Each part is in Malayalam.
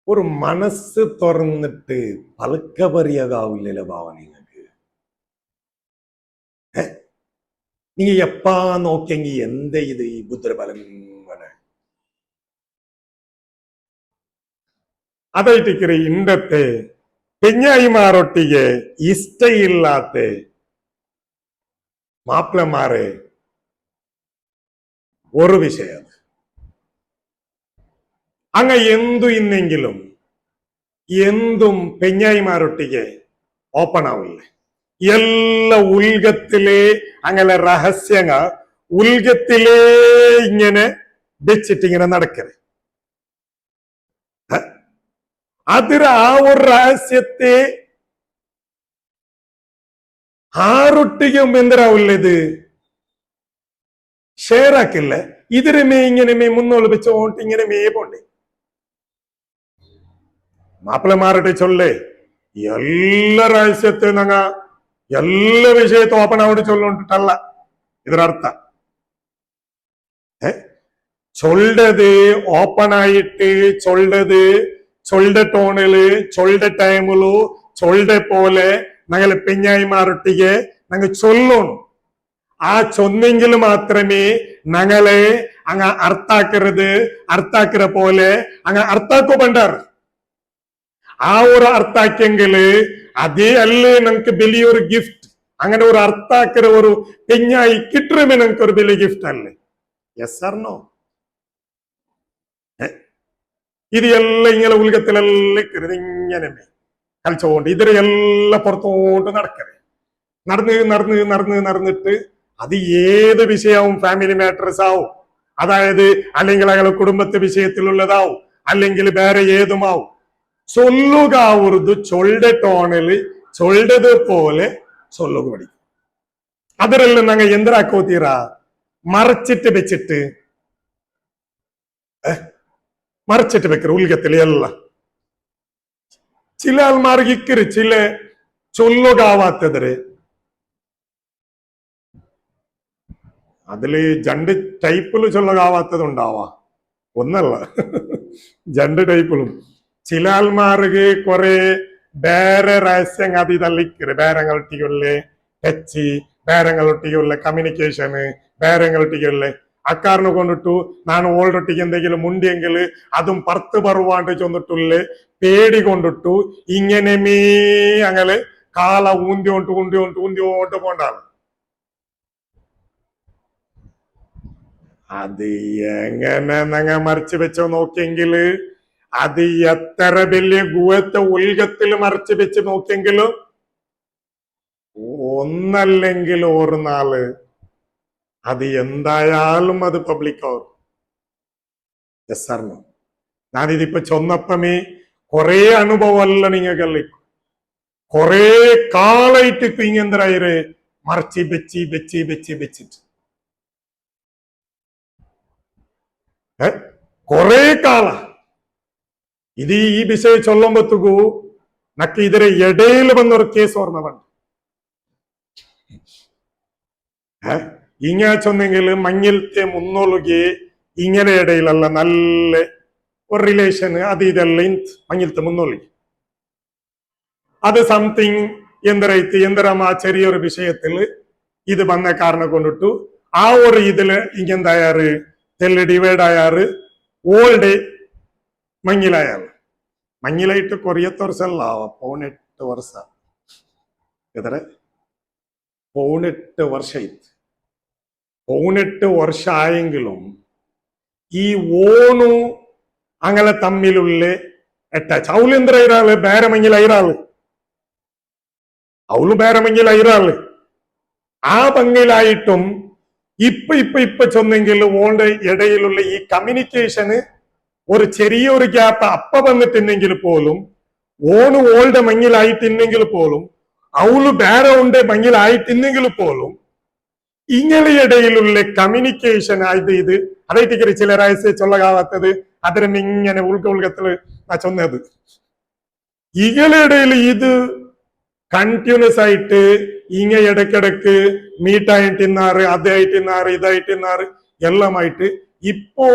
ഒരു മനസ്സ് തുറന്നിട്ട് പലക്ക പറയാകാവില്ലല്ലോ ഭാവ നിങ്ങൾക്ക്. നീ എപ്പാ നോക്കിയെങ്കി എന്താ ഇത് ഈ ബുദ്ധബലം അതായിട്ടിക്കറി ഇണ്ടത്തെ പെഞ്ഞായിമാരൊട്ടിಗೆ ഇഷ്ട ഇല്ലാത്ത മാപ്പിളമാരെ ഒരു വിഷയം അങ്ങ എന്തു ഇന്നെങ്കിലും എന്തും പെഞ്ഞായിമാരൊട്ടിಗೆ ഓപ്പൺ ആവില്ല. എല്ലാ ഉൽഗത്തിലെ അങ്ങനെ രഹസ്യങ്ങ ഉൽഗത്തിലേ ഇങ്ങനെ വെച്ചിട്ട് ഇങ്ങനെ നടക്കരുത്. അതിൽ ആ ഒരു രഹസ്യത്തെ ആരൊട്ടിക്കും എന്തരാവില്ല ഇത് ഷെയർ ആക്കില്ല. ഇതിരമേ ഇങ്ങനെ മുന്നോട്ട് വെച്ചോണ്ട് ഇങ്ങനെ പോണ്ടേ. മാപ്പിളമാരുടെ ചൊല്ലേ എല്ലാ രഹസ്യത്തെ നങ്ങ എല്ലാ വിഷയത്തെ ഓപ്പൺ ആവോട്ട് ചൊല്ലോണ്ടിട്ടല്ല ഇതിനർത്ഥ. ചൊല്ലത് ഓപ്പൺ ആയിട്ട് ചൊല്ലത് ചൊല്ലുടെ ടോണില് ചൊല്ലുടെ ടൈമിലു ചൊല്ലുടെ പോലെ ഞങ്ങൾ പെഞ്ഞായിമാരൊട്ടിಗೆ ഞങ്ങൾ ചൊല്ലണം. ആ ചൊന്നെങ്കിൽ മാത്രമേ ഞങ്ങളെ അങ്ങ അർത്ഥാക്കിற പോലെ അങ്ങ അർത്ഥാക്കു പണ്ടാറ്. ആ ഒരു അർത്ഥാക്കിയെങ്കില് അതേ അല്ലേ നമുക്ക് വലിയൊരു ഗിഫ്റ്റ്. അങ്ങനെ ഒരു അർത്ഥാക്കിற ഒരു പെഞ്ഞായി കിട്ടുമേ നമുക്ക് ഒരു വലിയ ഗിഫ്റ്റ് അല്ലേ? Yes or no? ഇത് എല്ലാം ഇങ്ങനെ ഉൽഗത്തിലെല്ലാം കരുതി ഇങ്ങനെ കളിച്ചോണ്ട് ഇതിരെല്ലാം പുറത്തോട്ട് നടന്നിട്ട് അത് ഏത് വിഷയവും ഫാമിലി മാറ്റേഴ്സ് ആവും, അതായത് അല്ലെങ്കിൽ അയാളെ കുടുംബത്തെ വിഷയത്തിലുള്ളതാവും, അല്ലെങ്കിൽ വേറെ ഏതുമാവും. ചൊല്ലുക ഉറുദു ചൊല്ലുടെ ടോണില് ചൊല്ലത് പോലെ ചൊല്ലുക പഠിക്കും. അതിരെല്ലാം ഞങ്ങൾ എന്തരാക്കോ തീരാ മറച്ചിട്ട് വെച്ചിട്ട് മറച്ചിട്ട് വെക്കറ് ഉൽഗത്തില് എല്ലാം. ചില ആൾമാർക്ക് ഇക്കറ് ചില ചൊല്ലുകാവാത്തതിര് അതില് രണ്ട് ടൈപ്പില് ചൊല്ലുകാവാത്തത് ഉണ്ടാവാ, ഒന്നല്ല രണ്ട് ടൈപ്പിലും. ചില ആൾമാർക്ക് കുറെ വേറെ രഹസ്യം അത് ഇതല്ലിക്കറ്, വേറെങ്ങൾട്ടിയുള്ള ടച്ച്, വേറെങ്ങൾട്ടിയുള്ള കമ്മ്യൂണിക്കേഷന്, വേറെങ്ങൾട്ടിയുള്ള അക്കാരനെ കൊണ്ടിട്ടു ನಾನು ഓൾറൊട്ടിക്ക് എന്തെങ്കിലും ഉണ്ടെങ്കിൽ അതും പുറത്ത് പറവാണ്ട് ചെന്നിട്ടുള്ള പേടി കൊണ്ടിട്ടു ഇങ്ങനെ അങ്ങനെ കാല ഊന്തിയോണ്ട് പോണ്ടാണ്. അത് എങ്ങനെ നങ്ങ മറിച്ച് വെച്ചോ നോക്കിയെങ്കില് അത് എത്ര വലിയ ഗുഹത്തെ ഉൽഗത്തിൽ മറിച്ച് വെച്ച് നോക്കിയെങ്കിലും ഒന്നല്ലെങ്കിൽ ഒരു നാള് അത് എന്തായാലും അത് പബ്ലിക് ആവും. Yes or no? ഞാനിതിപ്പോ ചൊന്നപ്പമേ കൊറേ അനുഭവമല്ല നിങ്ങൾക്കല്ലേ, കൊറേ കാലായിട്ട് ഇങ്ങെന്തരായിരെ മറിച്ച് വെച്ചിട്ട് കൊറേ കാല ഇത് ഈ വിഷയം ചൊല്ലുമ്പത്തുകൂ നക്ക് ഇതിരെ ഇടയിൽ വന്നൊരു കേസ് ഓർമ്മ വേണ്ട. ഇങ്ങനെ ചൊന്നെങ്കിൽ മഞ്ഞിലത്തെ മുന്നോളുകെ ഇങ്ങനെ ഇടയിലല്ല നല്ല ഒരു റിലേഷന് അത് ഇതെല്ലാം മഞ്ഞിലത്തെ മുന്നോളുകെ അത് സംതിങ് എന്തരമാ ചെറിയൊരു വിഷയത്തിൽ ഇത് വന്ന കാരണം കൊണ്ടിട്ടു ആ ഒരു ഇതില് ഇങ്ങെന്തായാറ് തെല്ല് ഡിവൈഡ് ആയാറ് ഓൾഡ് മഞ്ഞിലായിട്ട് കൊറിയത്തെ വർഷമല്ല 8 വർഷ എത്ര 8 വർഷമായെങ്കിലും ഈ ഓണു അങ്ങനെ തമ്മിലുള്ള അറ്റാച്ച് അവള് എന്തരായിരാള് വേറെ മഞ്ഞിലായിരാള്, അവള് വേറെ മഞ്ഞിലായിരാള്. ആ ഭംഗിയിലായിട്ടും ഇപ്പൊ ചൊന്നെങ്കിൽ ഓളുടെ ഇടയിലുള്ള ഈ കമ്മ്യൂണിക്കേഷന് ഒരു ചെറിയൊരു ഗ്യാപ്പ് അപ്പ വന്നിട്ടുണ്ടെങ്കിൽ പോലും ഓണ് ഓളുടെ മഞ്ഞിലായിട്ടില്ലെങ്കിൽ പോലും അവള് വേറെ ഉണ്ട് മഞ്ഞിലായിട്ടില്ലെങ്കിൽ പോലും ഇങ്ങനെ ഇടയിലുള്ള കമ്മ്യൂണിക്കേഷൻ ആയത് ഇത് അതായിട്ട് ചില രഹസ്യ ചൊല്ലകാവാത്തത് അതിന് ഇങ്ങനെ ഉൾഗത്തില് ചൊന്നത് ഇടയിൽ ഇത് കണ്ടിന്യൂസ് ആയിട്ട് ഇങ്ങ ഇടക്കിടക്ക് മീറ്റായിട്ടിന്നാറ് ഇതായിട്ടിന്നാറ് എല്ലാമായിട്ട് ഇപ്പോ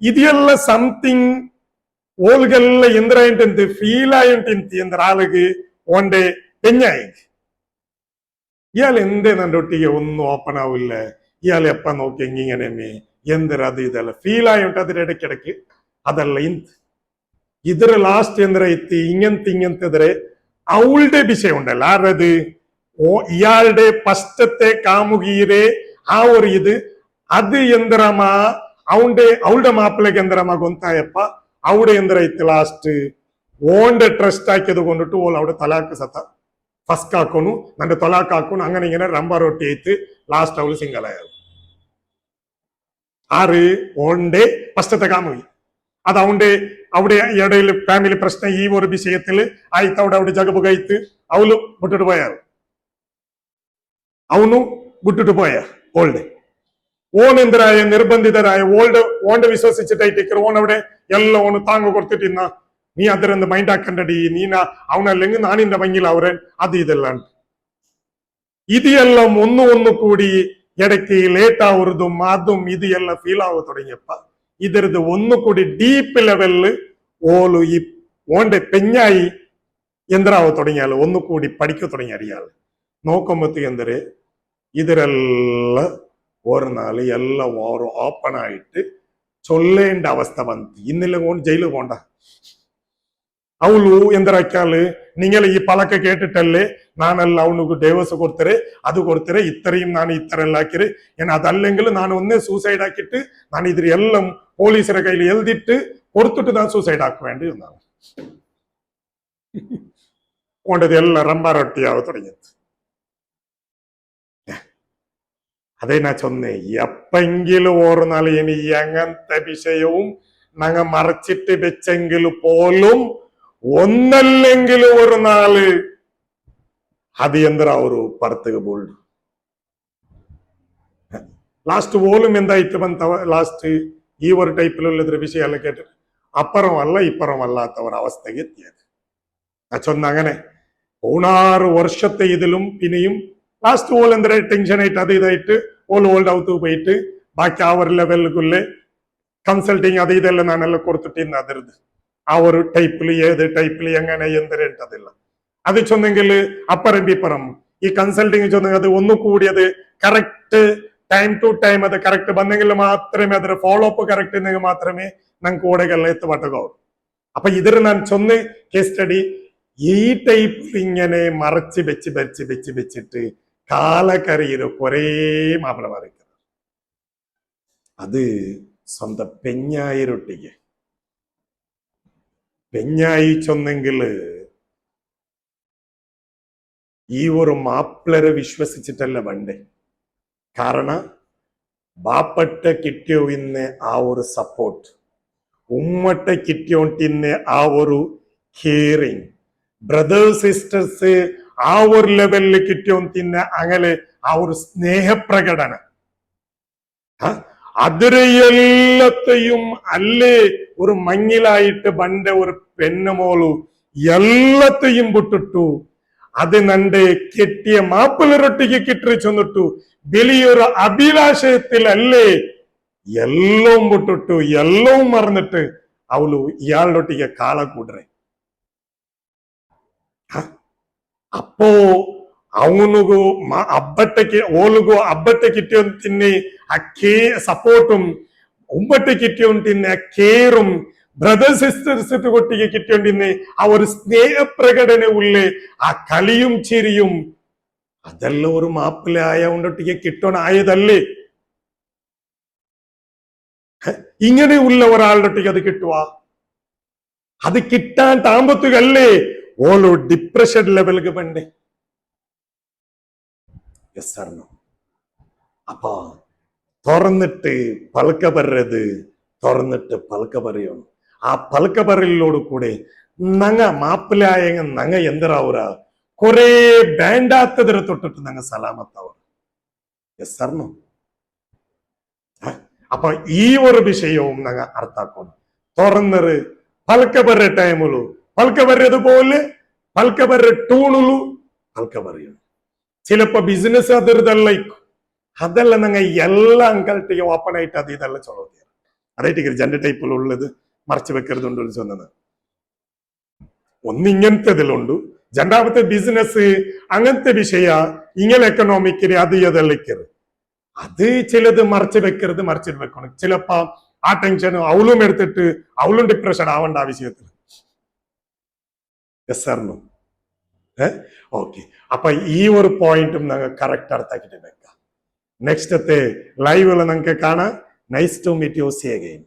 ഇതെല്ലാം സംതിങ് ಓಲ್ಗೆಲ್ಲ ಎಂದ್ರಾಯಿಂಟಂತ ಫೀಲ್ ಆಯುಂಟಿಂತಿ ಎಂದ್ರ ಆಳಿಗೆ ಒಂಡೆ ಪೆഞ്ഞായി ഇയാൾ എന്തേ ನನ್ನ ഒട്ടിಗೆ ഒന്നും ഓപ്പൺ ആവില്ല ഇയാൾ എപ്പ നോക്കി ഇങ്ങനെ എന്തിരത് ഇതല്ല ഫീൽ ആയുണ്ട് അതിന്റെ ഇടയ്ക്കിടയ്ക്ക് അതല്ല ഇതര ലാസ്റ്റ് എന്തിര എത്തി ഇങ്ങനത്തെ അവളുടെ വിഷയം ഉണ്ടല്ലോ ആരത് ഇയാളുടെ ഫസ്റ്റത്തെ കാമുകിയുടെ ആ ഒരു ഇത് അത് എന്തിരമാ അവളുടെ മാപ്പിളക്ക് എന്തിരമാ ഗൊന്തായപ്പ അവിടെ എന്തിര എത്തി ലാസ്റ്റ് ഓന്റെ ട്രസ്റ്റ് ആക്കിയത് കൊണ്ടിട്ട് ഓൾ അവിടെ തലാക്ക് സത്ത ഫസ്റ്റ് ಹಾಕೋನು ನನ್ನ ತೊಲಾಕ್ ಹಾಕೋನು അങ്ങനെ ഇങ്ങനെ റമ്പ റൊട്ടി ആയിട്ട് ലാസ്റ്റ് അവള് സിംഗിൾ ആയത് ആറ് ഓന്റെ ഫസ്റ്റത്തെ കാമുകി അത് അവിടെ ഇടയിൽ ഫാമിലി പ്രശ്നം ഈ ഒരു വിഷയത്തിൽ ആയിട്ട് അവിടെ ജഗബുഗായിട്ട് അവള് വിട്ടിട്ട് പോയാറ് അവನು വിട്ടിട്ട് പോയ ഓൾഡ് ഓൺ എന്തിരായ നിർബന്ധിതരായ ഓണ്ട് വിശ്വസിച്ചിട്ടായിട്ട് ഓൺ അവിടെ എല്ലാം ഓണ് താങ്ങ് കൊടുത്തിട്ടിന്ന നീ അതിരൊന്ന് മൈൻഡ് ആക്കണ്ടടി അവനല്ലെങ്കിൽ നാനിന്റെ ഭംഗിയിൽ അവരൻ അത് ഇതെല്ലാം ഇത് എല്ലാം ഒന്ന് കൂടി ഇടയ്ക്ക് ലേറ്റ് ആവുന്നതും അതും ഇത് എല്ലാം ഫീൽ ആവ തുടങ്ങിയപ്പ ഇതരത് ഒന്നുകൂടി ഡീപ്പ് ലെവലില് ഓളു ഈ ഓന്റെ പെഞ്ഞായി എന്തരാവ തുടങ്ങിയാൽ ഒന്നുകൂടി പഠിക്ക തുടങ്ങി അറിയാൽ നോക്കുമ്പത്തി എന്തര് ഇതിരെല്ലാം ഒരു നാള് എല്ലാം ഓപ്പൺ ആയിട്ട് ചൊല്ലേണ്ട അവസ്ഥ വന്നു ഇന്നില്ല കൊണ്ട് ജയിലിൽ പോണ്ട ಅವಳು ಎಂದರಕ್ಕಾಲು നിങ്ങൾ ഈ പലക്കെ കേട്ടിട്ടല്ലേ നാനല്ല അവനുക്ക് ഡൈവേഴ്സ് കൊടുത്തരെ അത് കൊടുത്തരെ ഇത്രയും ഞാൻ ഇത്തരെല്ലാം ആക്കിര് ഞാൻ അതല്ലെങ്കിൽ ഞാൻ ഒന്നേ സൂസൈഡ് ആക്കിയിട്ട് ഞാൻ ഇതിൽ എല്ലാം പോലീസരെ കയ്യിൽ എഴുതിട്ട് കൊടുത്തിട്ട് ഞാൻ സൂസൈഡ് ആക്ക വേണ്ടി എന്നാണ് ഓണ്ടത് എല്ലാം റമ്പാറൊട്ടിയാവ തുടങ്ങിയത് അതേ ഞാൻ ചൊന്നേ എപ്പെങ്കിലും ഒരു നാൾ ഇനി അങ്ങനത്തെ വിഷയവും ഞങ്ങ മറച്ചിട്ട് വെച്ചെങ്കിൽ പോലും ഒന്നല്ലെങ്കിലും ഒരു നാള് അത് എന്താ ഒരു പുറത്തേക്ക് ബോൾഡ് ലാസ്റ്റ് പോലും എന്തായിട്ട് വന്ന ലാസ്റ്റ് ഈ ഒരു ടൈപ്പിലുള്ള വിഷയം കേട്ടിട്ട് അപ്പുറമല്ല ഇപ്പുറമല്ലാത്ത ഒരു അവസ്ഥയ്ക്ക് എത്തിയത് അച്ഛൻ അങ്ങനെ 16 വർഷത്തെ ഇതിലും പിന്നെയും ലാസ്റ്റ് ഓൾ എന്താ ടെൻഷൻ ആയിട്ട് അത് ഇതായിട്ട് ഓൾഡ് ഔത്ത് പോയിട്ട് ബാക്കി ആ ഒരു ലെവലിലേക്കുള്ള കൺസൾട്ടിങ് അത് ഇതെല്ലാം ഞാനെല്ലാം കൊടുത്തിട്ട് അതിരുത് ആ ഒരു ടൈപ്പില് ഏത് ടൈപ്പില് എങ്ങനെ എന്തിരേണ്ടതില്ല അത് ചൊന്നെങ്കിൽ അപ്പുറം ഇപ്പുറം ഈ കൺസൾട്ടിങ് ചൊന്നെങ്കിൽ അത് ഒന്നുകൂടി അത് കറക്റ്റ് ടൈം ടു ടൈം അത് കറക്റ്റ് വന്നെങ്കിൽ മാത്രമേ അതിന്റെ ഫോളോ അപ്പ് കറക്റ്റ് ഉണ്ടെങ്കിൽ മാത്രമേ ഞങ്ങൾക്ക് ഓടകളിൽ എത്തുപെട്ടുകൂ അപ്പൊ ഇതിൽ ഞാൻ ചൊന്ന് കേസ് സ്റ്റഡി ഈ ടൈപ്പിൽ ഇങ്ങനെ മറച്ച് വെച്ചിട്ട് കാലക്കരയിൽ കുറേ മാപ്പിള മറിക്കുന്നത് അത് സ്വന്തം പെഞ്ഞായിരൊട്ടിക്ക് പെഞ്ഞായി ചൊന്നെങ്കില് ഈ ഒരു മാപ്പിളരെ വിശ്വസിച്ചിട്ടല്ല വേണ്ടേ കാരണം ബാപ്പട്ട കിട്ടിയോ ഇന്ന് ആ ഒരു സപ്പോർട്ട് ഉമ്മട്ട കിട്ടിയോണ്ടിന്ന് ആ ഒരു കെയറിങ് ബ്രദേഴ്സ് സിസ്റ്റേഴ്സ് ആ ഒരു ലെവലിൽ കിട്ടിയോണ്ടിന്ന് അങ്ങനെ ആ ഒരു സ്നേഹപ്രകടനം അതിരെല്ലാത്തെയും അല്ലേ ഒരു മഞ്ഞിലായിട്ട് ബണ്ട ഒരു പെണ്ണുമോളു എല്ലാത്തെയും വിട്ടിട്ടു അത് നന്റെ കെട്ടിയ മാപ്പിളരൊട്ടിക്ക് കിട്ടി ചെന്നിട്ടു വലിയൊരു അഭിലാഷയത്തിലല്ലേ എല്ലാം വിട്ടിട്ടു എല്ലാം മറന്നിട്ട് അവളു ഇയാളുടെ ഒട്ടിക്ക് കാല കൂടറെ അപ്പോ ಅವನಿಗೂ ಓಲಿಗೂ ಹಬ್ಬಟ್ಟೆ ಕಿಟ್ಟಿಯೊಂತಿನ್ನಿ ಆ ಸಪೋರ್ಟುಂ ಉಂಬಟ್ಟೆ ಕಿಟ್ಟಿಯೊಂಟಿನ್ನಿ ಆ ಕೇറും ബ്രദർ സിസ്റ്റേഴ്സ് കൊട്ടിಗೆ കിട്ടിയോണ്ടിന്ന് ആ ഒരു സ്നേഹപ്രകടന ഉള്ളേ ആ കളിയും ചിരിയും അതെല്ലാം ഒരു മാപ്പിളായ ഉണ്ടൊട്ടിಗೆ കിട്ടണായതല്ലേ ഇങ്ങനെയുള്ള ഒരാളുടെ ഒട്ടിಗೆ അത് കിട്ടുവാ അത് കിട്ടാൻ താമ്പത്തുകല്ലേ ഓളോ ഡിപ്രഷൻ ലെവലിക്ക് പണ്ടേ எஸ் ஆர் நோ அப்பா തുറന്നിട്ട് പൽക്ക പറയത് തുറന്നിട്ട് പൽക്ക പറയണം ആ പൽക്ക പറയലോട് കൂടെ നങ്ങ മാപ്പിളായ നങ്ങ എന്തരാവുര കുറെ വേണ്ടാത്തതിരെ തൊട്ടിട്ട് നങ്ങ സലാമത്താവുക എസ് ആർ നോ അപ്പൊ ഈ ഒരു വിഷയവും നങ്ങ അർത്ഥാക്കണം തുറന്നറ് പൽക്ക പറയ ടൈമുലു പൽക്ക പറയതുപോലെ പൽക്ക പറയ ടൂണുലു പൽക്ക പറയണം ചിലപ്പോ ബിസിനസ് ಅದೆಲ್ಲ ನಂಗೆ ಎಲ್ಲ ಅಂಕಲ್ಟಿಗೆ ಓಪನ್ ಆಯ್ತು ಅದು ಇದೆಲ್ಲ ಚಲೋ ಅದೇ ಟೀಕ್ ಜಂಡ ಟೈಪ್ ಉಳ್ಳದು മറച്ചു വെക്കരുതുണ്ട് ചൊന്നത്. ഒന്ന് ഇങ്ങനത്തെ രണ്ടാമത്തെ ബിസിനസ് അങ്ങനത്തെ വിഷയ ഇങ്ങനെ എക്കണോമിക്കല് അത് ഏതെള്ളിക്കരുത്. അത് ചിലത് മറച്ചു വെക്കണം. ചിലപ്പോ ആ ടെൻഷൻ അവളും എടുത്തിട്ട് അവളും ഡിപ്രഷൻ ആവേണ്ട ആവശ്യത്തിൽ. Yes sir no? ഓക്കെ. അപ്പൊ ഈ ഒരു പോയിന്റും ഞങ്ങൾ കറക്റ്റ് അർത്ഥാക്കിട്ട് വെക്കാം. നെക്സ്റ്റത്തെ ലൈവില് നിങ്ങൾക്ക് കാണാം. Nice to meet you. See again.